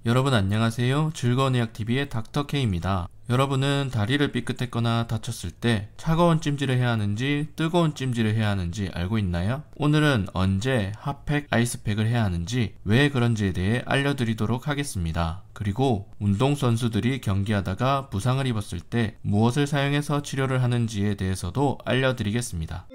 여러분 안녕하세요. 즐거운 의학TV의 닥터K입니다. 여러분은 다리를 삐끗했거나 다쳤을 때 차가운 찜질을 해야 하는지 뜨거운 찜질을 해야 하는지 알고 있나요? 오늘은 언제 핫팩, 아이스팩을 해야 하는지 왜 그런지에 대해 알려드리도록 하겠습니다. 그리고 운동선수들이 경기하다가 부상을 입었을 때 무엇을 사용해서 치료를 하는지에 대해서도 알려드리겠습니다.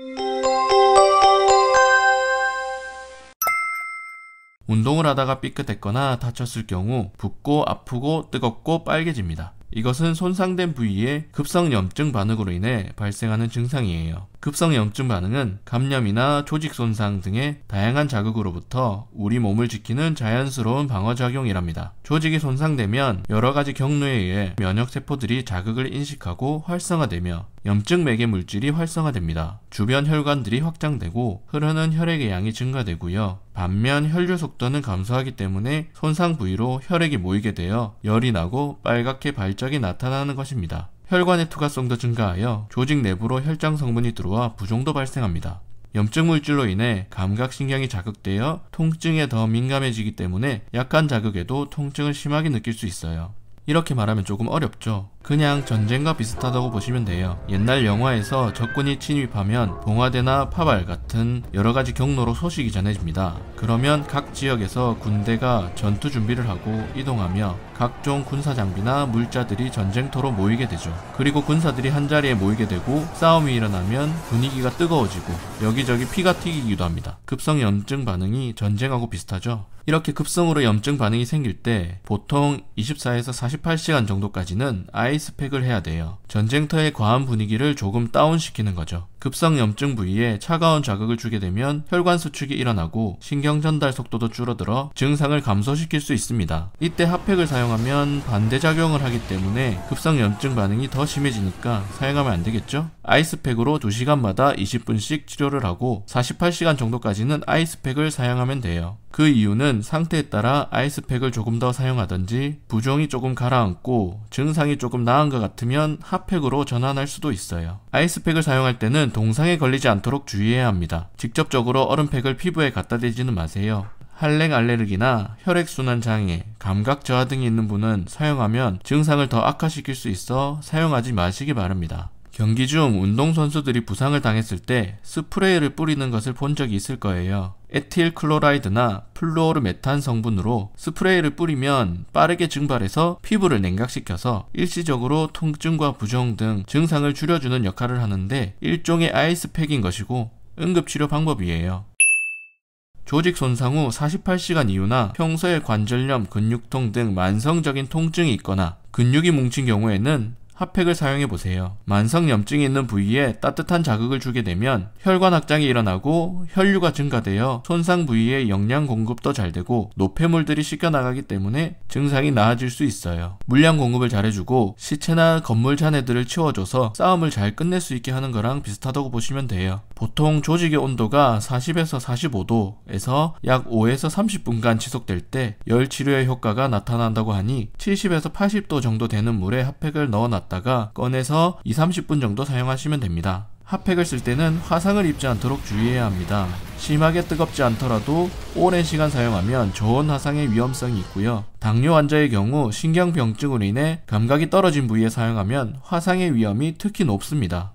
운동을 하다가 삐끗했거나 다쳤을 경우 붓고 아프고 뜨겁고 빨개집니다. 이것은 손상된 부위의 급성염증 반응으로 인해 발생하는 증상이에요. 급성염증 반응은 감염이나 조직 손상 등의 다양한 자극으로부터 우리 몸을 지키는 자연스러운 방어작용이랍니다. 조직이 손상되면 여러가지 경로에 의해 면역세포들이 자극을 인식하고 활성화되며 염증 매개 물질이 활성화됩니다. 주변 혈관들이 확장되고 흐르는 혈액의 양이 증가되고요. 반면 혈류 속도는 감소하기 때문에 손상 부위로 혈액이 모이게 되어 열이 나고 빨갛게 발적이 나타나는 것입니다. 혈관의 투과성도 증가하여 조직 내부로 혈장 성분이 들어와 부종도 발생합니다. 염증 물질로 인해 감각신경이 자극되어 통증에 더 민감해지기 때문에 약한 자극에도 통증을 심하게 느낄 수 있어요. 이렇게 말하면 조금 어렵죠. 그냥 전쟁과 비슷하다고 보시면 돼요. 옛날 영화에서 적군이 침입하면 봉화대나 파발 같은 여러가지 경로로 소식이 전해집니다. 그러면 각 지역에서 군대가 전투 준비를 하고 이동하며 각종 군사장비나 물자들이 전쟁터로 모이게 되죠. 그리고 군사들이 한자리에 모이게 되고 싸움이 일어나면 분위기가 뜨거워지고 여기저기 피가 튀기기도 합니다. 급성 염증 반응이 전쟁하고 비슷하죠. 이렇게 급성으로 염증 반응이 생길 때 보통 24에서 48시간 정도까지는 아이스팩을 해야 돼요. 전쟁터의 과한 분위기를 조금 다운시키는 거죠. 급성 염증 부위에 차가운 자극을 주게 되면 혈관 수축이 일어나고 신경 전달 속도도 줄어들어 증상을 감소시킬 수 있습니다. 이때 핫팩을 사용하면 반대작용을 하기 때문에 급성 염증 반응이 더 심해지니까 사용하면 안 되겠죠? 아이스팩으로 2시간마다 20분씩 치료를 하고 48시간 정도까지는 아이스팩을 사용하면 돼요. 그 이유는 상태에 따라 아이스팩을 조금 더 사용하든지 부종이 조금 가라앉고 증상이 조금 나은 것 같으면 핫팩으로 전환할 수도 있어요. 아이스팩을 사용할 때는 동상에 걸리지 않도록 주의해야 합니다. 직접적으로 얼음팩을 피부에 갖다 대지는 마세요. 한랭 알레르기나 혈액순환 장애, 감각 저하 등이 있는 분은 사용하면 증상을 더 악화시킬 수 있어 사용하지 마시기 바랍니다. 경기 중 운동선수들이 부상을 당했을 때 스프레이를 뿌리는 것을 본 적이 있을 거예요. 에틸 클로라이드나 플루오르메탄 성분으로 스프레이를 뿌리면 빠르게 증발해서 피부를 냉각시켜서 일시적으로 통증과 부종 등 증상을 줄여주는 역할을 하는데 일종의 아이스팩인 것이고 응급치료 방법이에요. 조직 손상 후 48시간 이후나 평소에 관절염, 근육통 등 만성적인 통증이 있거나 근육이 뭉친 경우에는 핫팩을 사용해보세요. 만성 염증이 있는 부위에 따뜻한 자극을 주게 되면 혈관 확장이 일어나고 혈류가 증가되어 손상 부위의 영양 공급도 잘 되고 노폐물들이 씻겨나가기 때문에 증상이 나아질 수 있어요. 물량 공급을 잘해주고 시체나 건물 잔해들을 치워줘서 싸움을 잘 끝낼 수 있게 하는 거랑 비슷하다고 보시면 돼요. 보통 조직의 온도가 40에서 45도에서 약 5에서 30분간 지속될 때 열 치료의 효과가 나타난다고 하니 70에서 80도 정도 되는 물에 핫팩을 넣어놨다가 꺼내서 2-30분 정도 사용하시면 됩니다. 핫팩을 쓸 때는 화상을 입지 않도록 주의해야 합니다. 심하게 뜨겁지 않더라도 오랜 시간 사용하면 저온 화상의 위험성이 있고요. 당뇨 환자의 경우 신경병증으로 인해 감각이 떨어진 부위에 사용하면 화상의 위험이 특히 높습니다.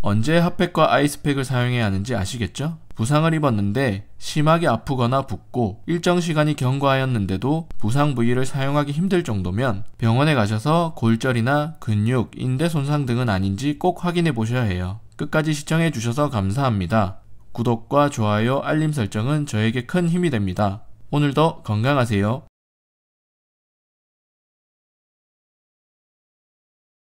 언제 핫팩과 아이스팩을 사용해야 하는지 아시겠죠? 부상을 입었는데 심하게 아프거나 붓고 일정 시간이 경과하였는데도 부상 부위를 사용하기 힘들 정도면 병원에 가셔서 골절이나 근육, 인대 손상 등은 아닌지 꼭 확인해 보셔야 해요. 끝까지 시청해 주셔서 감사합니다. 구독과 좋아요, 알림 설정은 저에게 큰 힘이 됩니다. 오늘도 건강하세요.